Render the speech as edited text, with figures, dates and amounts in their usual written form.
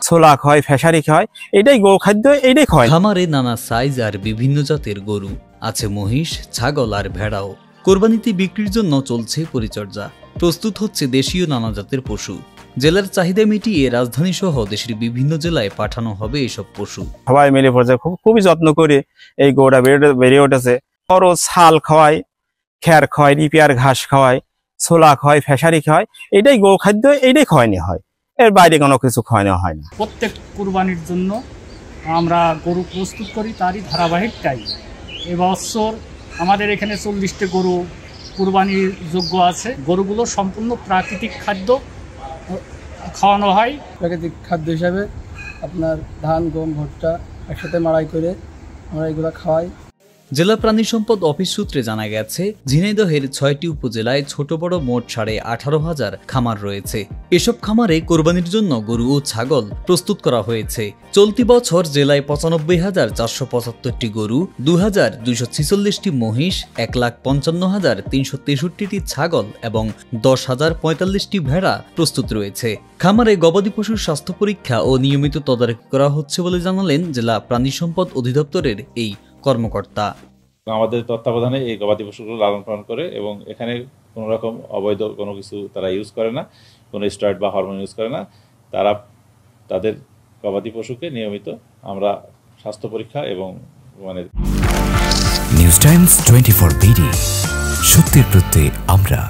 ছোলা খায়, ফেসারি খায়, এটাই গো খাদ্য, এটাই খায়। খামারে নানা সাইজ আর বিভিন্ন জাতের গরু আছে, মহিষ, ছাগল আর ভেড়াও। কোরবানিতে বিক্রির জন্য চলছে পরিচর্যা, প্রস্তুত হচ্ছে দেশীয় নানা জাতের পশু। জেলার চাহিদা মিটিয়ে রাজধানী সহ দেশের বিভিন্ন জেলায় পাঠানো হবে এসব পশু। সবাই মিলে পর্যায়ে খুবই যত্ন করে এই গরুটা বেড়ে উঠেছে। বড় ছাল খাওয়ায়, খ্যার খাওয়ায়, রিপিয়ার ঘাস খাওয়ায়, ছোলা খাওয়ায়, ফেসারি খাওয়ায়, এটাই গো খাদ্য, এটাই খাওয়ানো হয়, এর বাইরে কোনো কিছু খাওয়ানো হয় না। প্রত্যেক কুরবানির জন্য আমরা গরু প্রস্তুত করি, তারই ধারাবাহিকটাই এবছর আমাদের এখানে 40টি গরু কুরবানির যোগ্য আছে। গরুগুলো সম্পূর্ণ প্রাকৃতিক খাদ্য খাওয়ানো হয়। প্রাকৃতিক খাদ্য হিসাবে আপনার ধান, গম, ভুট্টা একসাথে মাড়াই করে আমরা এগুলো খাওয়াই। জেলা প্রাণী সম্পদ অফিস সূত্রে জানা গেছে, ঝিনাইদহের 6টি উপজেলায় ছোট বড় মোট 18,500 খামার রয়েছে। এসব খামারে কোরবানির জন্য গরু ও ছাগল প্রস্তুত করা হয়েছে। চলতি বছর জেলায় 95,475টি গরু, 2,246টি মহিষ, 1,55,363টি ছাগল এবং 10,045টি ভেড়া প্রস্তুত রয়েছে। খামারে গবাদি পশুর স্বাস্থ্য পরীক্ষা ও নিয়মিত তদারকি করা হচ্ছে বলে জানালেন জেলা প্রাণী সম্পদ অধিদপ্তরের এই কর্মকর্তা। আমাদের তত্ত্বাবধানে এই গবাদি পশুগুলো লালন পালন করে এবং এখানে কোনো রকম অবৈধ কোনো কিছু তারা ইউজ করে না, কোনো স্টেরয়েড বা হরমোন ইউজ করে না। তারা তাদের গবাদি পশুকে নিয়মিত আমরা স্বাস্থ্য পরীক্ষা এবং নিউজ টাইমস 24 বিডি, সত্যের প্রত্যয়ে আমরা।